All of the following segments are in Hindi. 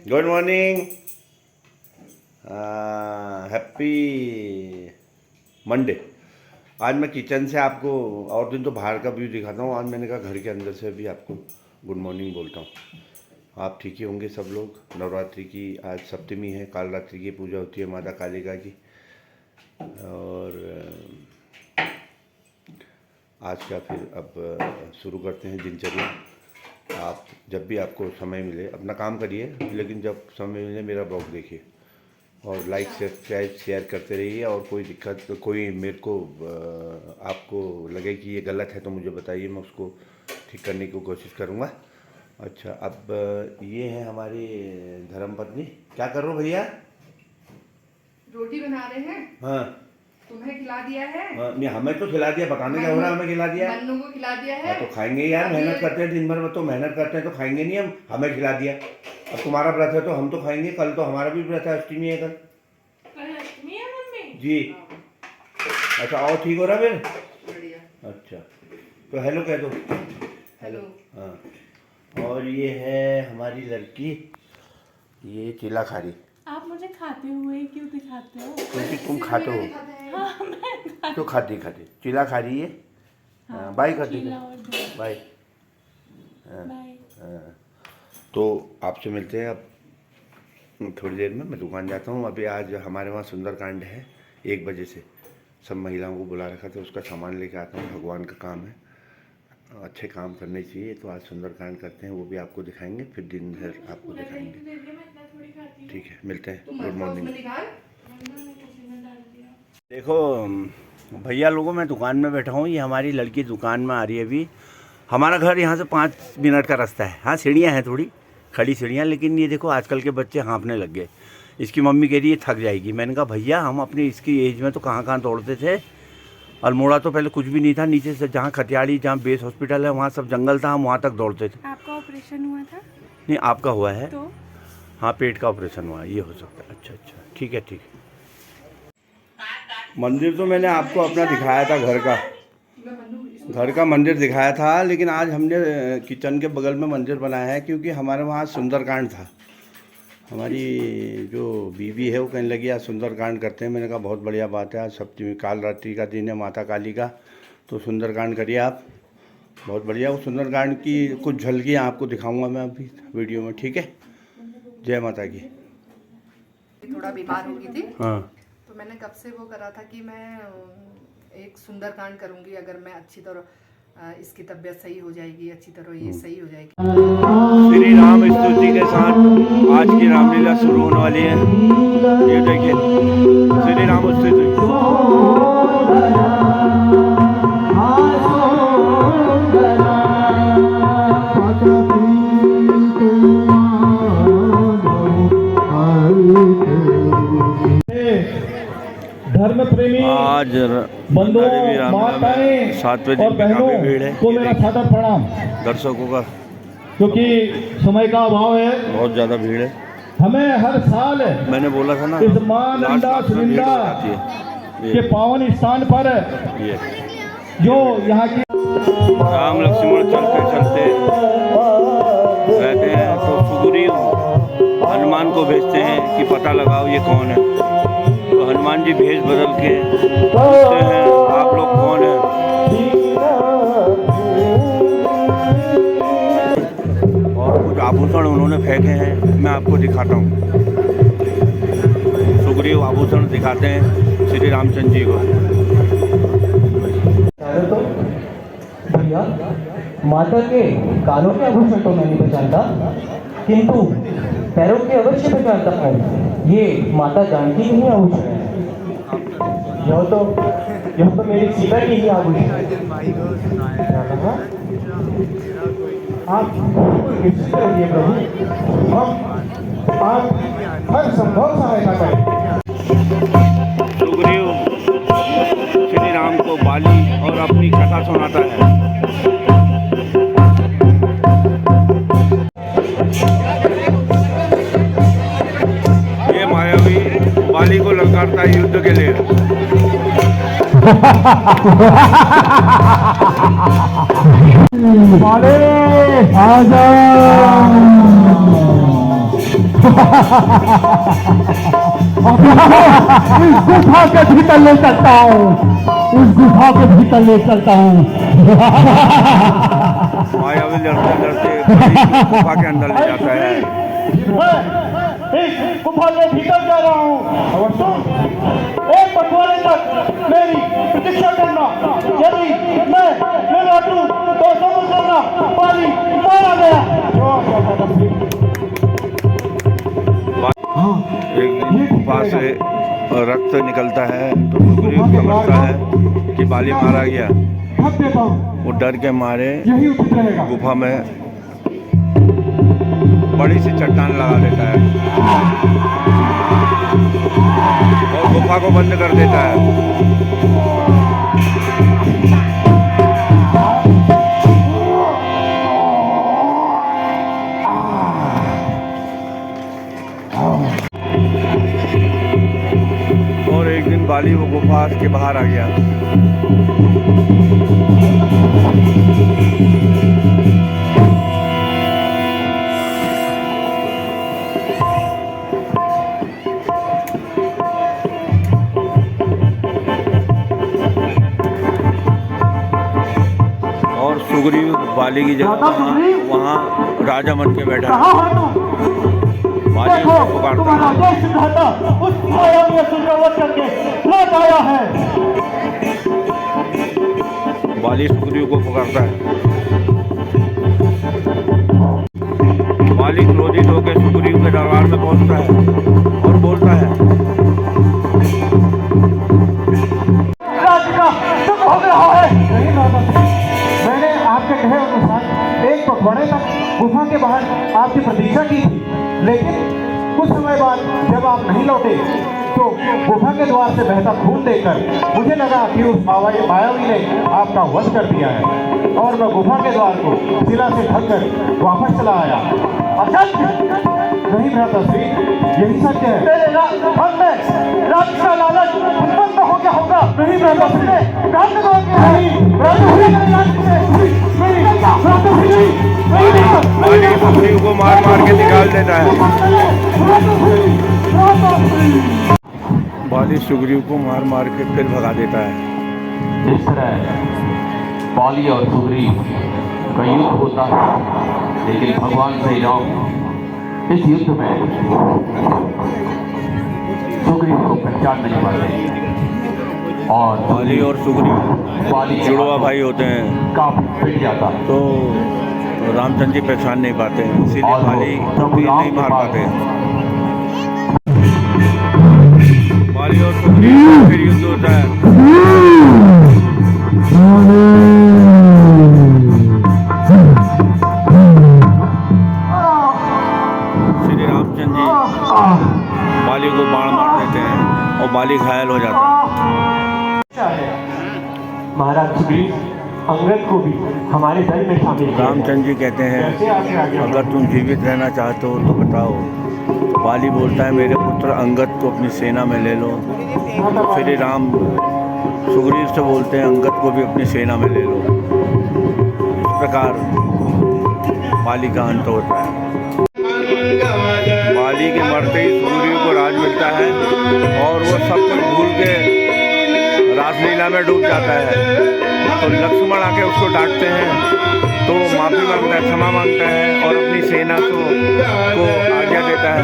Good morning, happy Monday. आज मैं किचन से आपको, और दिन तो बाहर का व्यू दिखाता हूँ, आज मैंने कहा घर के अंदर से भी आपको गुड मॉर्निंग बोलता हूँ। आप ठीक ही होंगे सब लोग। नवरात्रि की आज सप्तमी है, काल रात्रि की पूजा होती है माता कालिका की। और आज का फिर अब शुरू करते हैं दिनचर्या। आप जब भी आपको समय मिले अपना काम करिए, लेकिन जब समय मिले मेरा ब्लॉग देखिए और लाइक सब्सक्राइब शेयर करते रहिए। और कोई दिक्कत, कोई मेरे को आपको लगे कि ये गलत है तो मुझे बताइए, मैं उसको ठीक करने की कोशिश करूँगा। अच्छा, अब ये है हमारी धर्मपत्नी। क्या कर रहे हो भैया? रोटी बना रहे हैं। हाँ, तुम्हें खिला दिया है? नहीं, हमें तो खिला दिया, बताने क्या हो रहा है, हमें खिला दिया। मन्नू को खिला दिया है। तो खाएंगे यार, मेहनत करते हैं दिन भर में, तो मेहनत करते हैं तो खाएंगे नहीं हम, हमें खिला दिया। अब तुम्हारा व्रत है तो हम तो खाएंगे, कल तो हमारा भी व्रत है, अष्टमी है कल। अष्टमी है मम्मी जी। अच्छा, और ठीक हो रहा है फिर? बढ़िया। अच्छा, तो हेलो कह दो। हेलो। हाँ, और ये है हमारी लड़की, ये चिला खा रही। आप मुझे खाते हुए क्यों दिखाते हो? क्योंकि तुम खाते हो। हाँ, मैं तो खाती चिला खा रही है। बाय कर दी, बाय। तो आपसे मिलते हैं अब थोड़ी देर में। मैं दुकान जाता हूँ अभी। आज हमारे वहाँ सुंदरकांड है, 1 बजे से सब महिलाओं को बुला रखा था, उसका सामान लेके आता हूँ। भगवान का काम है, अच्छे काम करने चाहिए, तो आज सुंदरकांड करते हैं, वो भी आपको दिखाएंगे, फिर दिन भर आपको दिखाएंगे। ठीक है, मिलते हैं। Good morning. देखो भैया लोगों, मैं दुकान में बैठा हूँ, ये हमारी लड़की दुकान में आ रही है अभी। हमारा घर यहाँ से 5 मिनट का रास्ता है। हाँ, सीढ़ियाँ हैं, थोड़ी खड़ी सीढ़ियाँ, लेकिन ये देखो आजकल के बच्चे हाँफने लग गए। इसकी मम्मी कह रही है थक जाएगी। मैंने कहा भैया, हम अपनी इसकी एज में तो कहाँ दौड़ते थे। अल्मोड़ा तो पहले कुछ भी नहीं था, नीचे से जहाँ खतियाड़ी, जहाँ बेस हॉस्पिटल है, वहाँ सब जंगल था, हम वहाँ तक दौड़ते थे। आपका ऑपरेशन हुआ था? नहीं, आपका हुआ है तो? हाँ, पेट का ऑपरेशन हुआ, ये हो सकता है। अच्छा, ठीक है, ठीक है। मंदिर तो मैंने आपको अपना दिखाया था, घर का मंदिर दिखाया था, लेकिन आज हमने किचन के बगल में मंदिर बनाया है, क्योंकि हमारे वहाँ सुंदरकांड था। हमारी जो बीवी है वो कहने लगी आज सुंदरकांड करते हैं। मैंने कहा बहुत बढ़िया बात है, आज सप्तमी काल रात्रि का दिन है माता काली का, तो सुंदरकांड करिए आप, बहुत बढ़िया। वो सुंदरकांड की कुछ झलकियाँ आपको दिखाऊंगा मैं अभी वीडियो में, ठीक है। जय माता की। थोड़ा बीमार हो गई थी। हाँ, तो मैंने कब से वो करा था कि मैं एक सुंदरकांड करूंगी, अगर मैं अच्छी तरह इसकी तबीयत सही हो जाएगी, अच्छी तरह ये सही हो जाएगी। श्री राम स्तुति के साथ आज की रामलीला शुरू होने वाली है। ये देखिए, श्री राम स्तुति। धर्म प्रेमी आज बंधुओं, माताएं 7वें दिन और में काफी बहनों भीड़ है को मेरा सादर प्रणाम। दर्शकों का, क्योंकि समय का अभाव है, बहुत ज़्यादा भीड़ है। हमें हर साल मैंने बोला था ना, इस मां नंदा सुनिंदा के पावन स्थान पर ये जो यहाँ की राम लक्ष्मण चलते चलते रहते हैं, तो सुग्रीव हनुमान को भेजते हैं कि पता लगाओ ये कौन है। तो हनुमान जी भेष बदल के पूछते हैं आप लोग कौन हैं। और कुछ आभूषण उन्होंने फेंके हैं, मैं आपको दिखाता हूँ। सुग्रीव आभूषण दिखाते हैं श्री रामचंद्र जी को। तो भैया, माता के कानों के आभूषण तो मैं नहीं पहचानता, किंतु पैरों के अवश्य पहचानता हूँ। ये माता जानकी के ही आभूषण है। यह तो मेरी सीता की ही आभूषण है। आप निश्चित रहिए प्रभु, हम आप हर संभव सहायता करें। सुग्रीव श्री राम को बाली और अपनी कथा सुनाता है। ये मायावी बाली को ललकारता है युद्ध के लिए। आजा इस गुफा के भीतर ले चलता हूँ, इस गुफा के भीतर ले चलता हूँ। माया भी लड़ते लड़ते गुफा के अंदर ले जाता है। इस गुफा के भीतर जा रहा हूँ और तुम एक पटवारे तक मेरी प्रतीक्षा करना। यदि मैं लौटूं तो समझ लेना पाली मारा गया। एक दिन गुफा से रक्त निकलता है तो सुग्रीव समझता है कि बाली मारा गया। वो डर के मारे गुफा में बड़ी सी चट्टान लगा देता है और गुफा को बंद कर देता है। और एक दिन बाली वो गुफा के बाहर आ गया। और सुग्रीव बाली की जगह वहाँ राजा बन के बैठा है। बाली उसको पुकारता है। उस मायावी असुर का वध करके लौट आया है। बाली सुग्रीव को पुकारता है। बाली क्रोधित होकर सुग्रीव के दरबार में पहुंचता है और बोलता है, राज्य का सुख हो गया है। नहीं माता, मैंने आपके कहे अनुसार एक पखवाड़े तक गुफा के बाहर आपकी प्रतीक्षा की थी, लेकिन कुछ समय बाद जब आप नहीं लौटे तो गुफा के द्वार से बहता खून देखकर मुझे लगा कि उस मायावी ने आपका वध कर दिया है और मैं गुफा के द्वार को शिला से ढककर वापस चला आया। असत्य नहीं भ्राताश्री, यही सत्य है। तेरे मन में राज्य का लालच उत्पन्न हो गया होगा। नहीं भ्राताश्री, बाली सुग्रीव को मार मार के निकाल देता है। बाली सुग्रीव को मार मार के फिर भगा देता है। जिस तरह बाली और सुग्रीव का युद्ध होता है, लेकिन भगवान श्री राम इस युद्ध में सुग्रीव को पहचान नहीं पाते और बाली और सुग्रीव जुड़वा भाई होते हैं काफी पिट जाता है। तो रामचंद्र जी पहचान नहीं पाते, इसीलिए बाली तीर नहीं मार पाते। बाली और सुग्रीव का फिर युद्ध होता है। श्री रामचंद्र जी बाली को बाण मार देते हैं और बाली घायल हो जाता है। महाराज सुग्रीव अंगद को भी हमारे दल में शामिल किया। रामचंद्र जी कहते हैं, अगर तुम जीवित रहना चाहते हो तो बताओ। बाली बोलता है, मेरे पुत्र अंगद को अपनी सेना में ले लो। श्री राम सुग्रीव से बोलते हैं, अंगद को भी अपनी सेना में ले लो। इस प्रकार बाली का अंत होता है। बाली के मरते ही सुग्रीव को राज मिलता है और वो सब कुछ भूल के रासलीला में डूब जाता है। तो लक्ष्मण आके उसको डांटते हैं तो वो माफ़ी मांगता है, क्षमा मांगता है और अपनी सेना को आज्ञा देता है।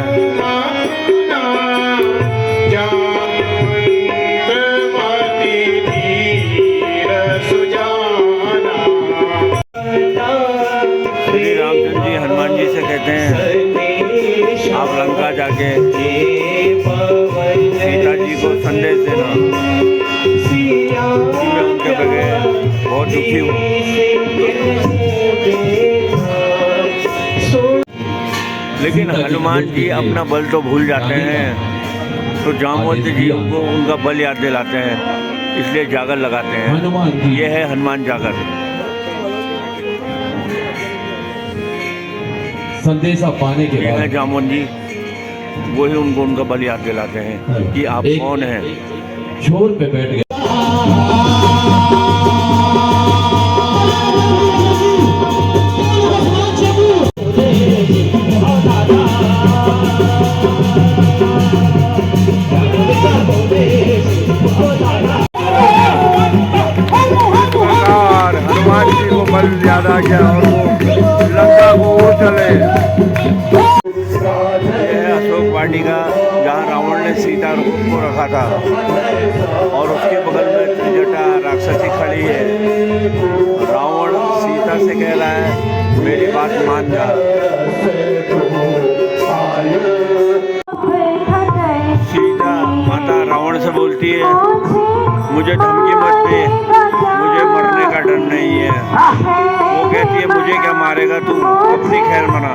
श्री रामचंद्र जी हनुमान जी से कहते हैं, आप लंका जाके सीता जी को संदेश देना कि मैं उनके बगैर बहुत दुखी हूँ। लेकिन हनुमान जी अपना बल तो भूल जाते हैं, तो जामवंत जी उनको उनका बल याद दिलाते हैं, इसलिए जागर लगाते हैं। ये है हनुमान जागर। संदेशा पाने के ये है बाद जामवंत जी, वही उनको उनका बल याद दिलाते हैं कि आप कौन हैं। छोर पे बैठ गए। का जहाँ रावण ने सीता को रखा था, और उसके बगल में त्रिजटा राक्षसी खड़ी है। रावण सीता से कह रहा है मेरी बात मान जा। सीता माता रावण से बोलती है मुझे धमकी मत दे, मुझे मरने का डर नहीं है। वो कहती है मुझे क्या मारेगा तू, अपनी खैर मना।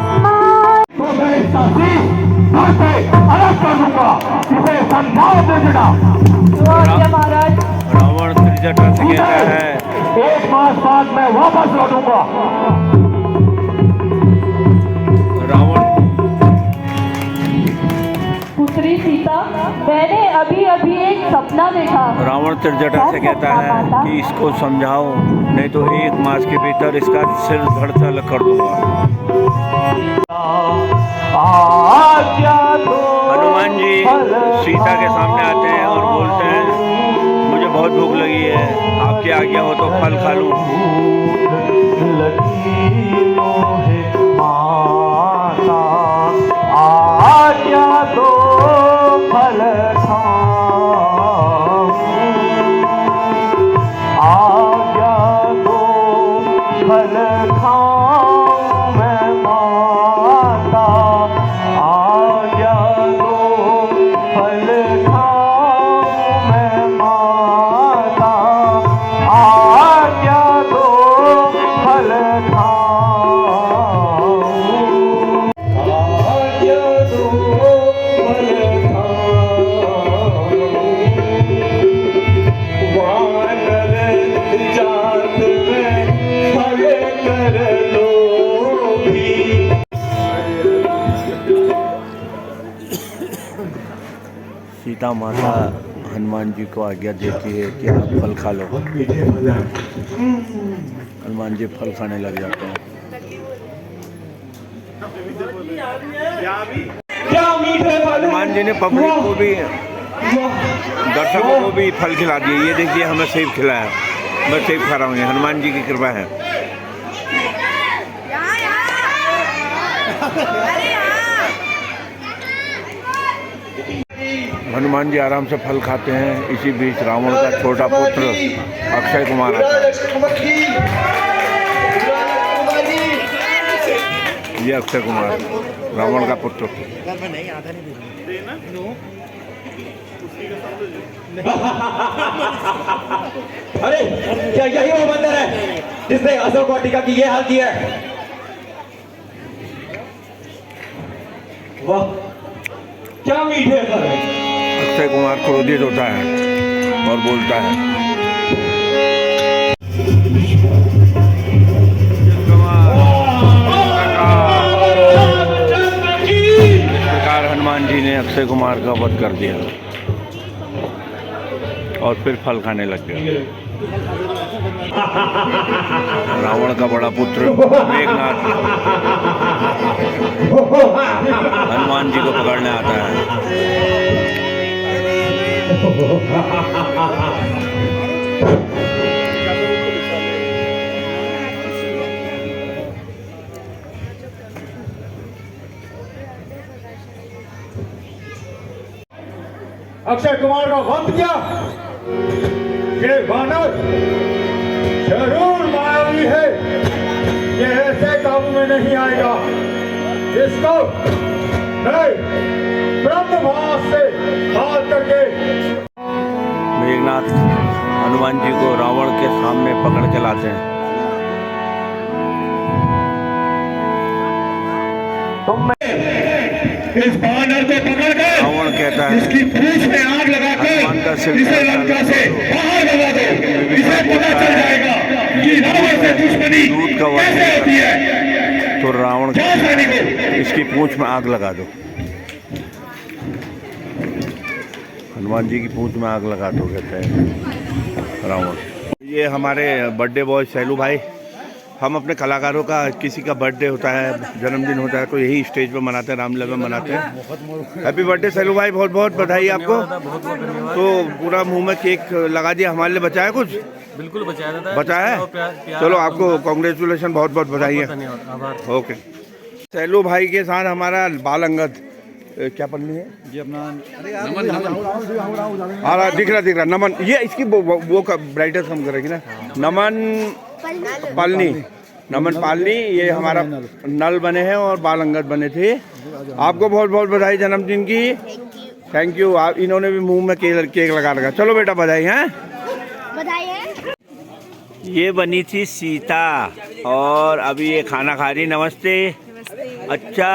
रावण त्रिजटा से कहता है 1 मास बाद मैं वापस लौटूंगा। रावण पुत्री सीता, मैंने अभी अभी एक सपना देखा। रावण त्रिजटा से कहता है कि इसको समझाओ, नहीं तो 1 मास के भीतर इसका सिर धड़ से अलग कर दूंगा। हनुमान जी सीता के सामने आते हैं और बोलते हैं मुझे बहुत भूख लगी है, आपकी आज्ञा हो तो फल खा लूं। आज्ञा दो फल खाऊं, आज्ञा दो फल खाऊं मैं माता, आज्ञा दो फल खाऊं मैं माता, आज्ञा दो फल सीता माता हनुमान जी को आज्ञा देती है कि आप फल खा लो। हनुमान जी फल खाने लग जाते हैं। हनुमान जी ने पब्लिक को भी, दर्शकों को भी फल खिला दिए। ये देखिए हमें सेब खिलाया, मैं सेब खा रहा हूँ, हनुमान जी की कृपा है। हनुमान जी आराम से फल खाते हैं। इसी बीच रावण का छोटा पुत्र अक्षय कुमार आता है। ये अक्षय कुमार रावण का पुत्र। अरे क्या यही वो बंदर है जिसने अशोक वाटिका की ये हाल किया है? वाह क्या मीठे फल है। अक्षय कुमार क्रोधित होता है और बोलता है इस प्रकार हनुमान जी ने अक्षय कुमार का वध कर दिया और फिर फल खाने लग गया। रावण का बड़ा पुत्र मेघनाथ हनुमान जी को पकड़ने आता है। अक्षय कुमार का वध किया। ये वानर जरूर मायावी है, ये ऐसे काबू में नहीं आएगा। इसको ब्रह्मवास से हाथ करके मेघनाथ हनुमान जी को रावण के सामने पकड़ के लाते हैं। इस वानर को पकड़कर रावण कहता है इसकी पूंछ में आग लगाकर इसे लंका से बाहर भगा दो। इसे पता चल जाएगा कि रावण से दुश्मनी दूध का कैसे होती है। तो रावण इसकी पूंछ में आग लगा दो। हनुमान जी की पूंछ में आग लगा दो कहते हैं रावण। ये हमारे बर्थडे बॉय सैलू भाई, हम अपने कलाकारों का किसी का बर्थडे होता है, जन्मदिन होता है तो यही स्टेज पर मनाते हैं, रामलीला में मनाते हैं। हैप्पी बर्थडे सैलू भाई, बहुत बहुत बधाई आपको। तो पूरा मुंह में केक लगा दिया, हमारे लिए बचाया कुछ? बिल्कुल बचाया बचाया। चलो आपको कॉन्ग्रेचुलेशन, बहुत बहुत बधाई है। ओके। सैलू भाई के साथ हमारा बाल अंगद, क्या पन्नी है? ये अपना हाँ दिख रहा नमन। ये इसकी वो ब्राइटनेस कम करेगी ना। नमन पालनी, नमन पालनी। ये हमारा नल बने हैं और बाल अंगद बने थे। आपको बहुत बहुत बधाई जन्मदिन की। Thank you. आप इन्होंने भी मुंह में केक लगा रखा। चलो बेटा बधाई है। बधाई है। ये बनी थी सीता और अभी ये खाना खा रही। नमस्ते। अच्छा,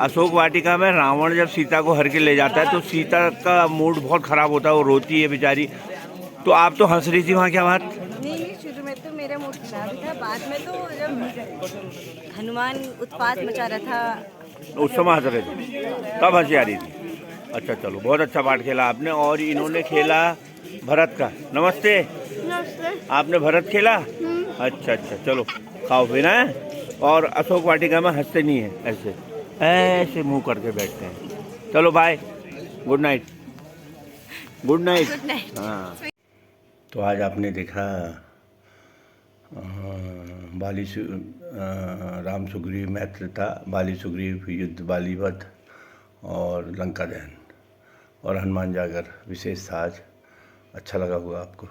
अशोक वाटिका में रावण जब सीता को हर के ले जाता है तो सीता का मूड बहुत खराब होता है, वो रोती है बेचारी। तो आप तो हंस रही थी वहाँ, क्या बात? नहीं, शुरू में तो मेरा मूड खराब था, बाद में तो जब हनुमान उत्पात मचा रहा था उस समय हंस रहे थे, तब हंसी आ रही थी। अच्छा चलो, बहुत अच्छा पार्ट खेला आपने। और इन्होंने खेला भरत का। नमस्ते। आपने भरत खेला? अच्छा अच्छा, चलो खाओ पीना है। और अशोक वाटिका में हंसते नहीं है, ऐसे ऐसे मुंह करके बैठते हैं। चलो bye, good night. Good night. Good night. हाँ, तो आज आपने देखा राम सुग्रीव मैत्रीता, बाली सुग्रीव युद्ध, बालीवध और लंका दहन और हनुमान जागर विशेष था आज। अच्छा लगा होगा आपको।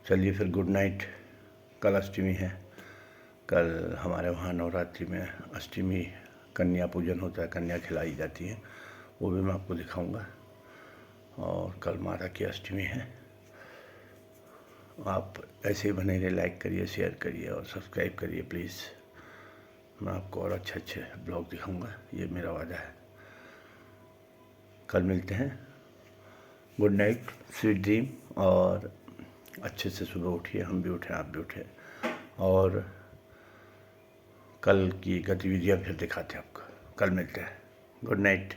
चलिए फिर गुड नाइट। कल अष्टमी है। कल हमारे वहाँ नवरात्रि में अष्टमी कन्या पूजन होता है, कन्या खिलाई जाती है, वो भी मैं आपको दिखाऊंगा। और कल माता की अष्टमी है। आप ऐसे ही बने रहिए, लाइक करिए, शेयर करिए और सब्सक्राइब करिए प्लीज़। मैं आपको और अच्छे अच्छे ब्लॉग दिखाऊंगा, ये मेरा वादा है। कल मिलते हैं। Good night, sweet dream. और अच्छे से सुबह उठिए, हम भी उठें, आप भी उठें। और कल की गतिविधियाँ फिर दिखाते हैं आपको। कल मिलते हैं। Good night.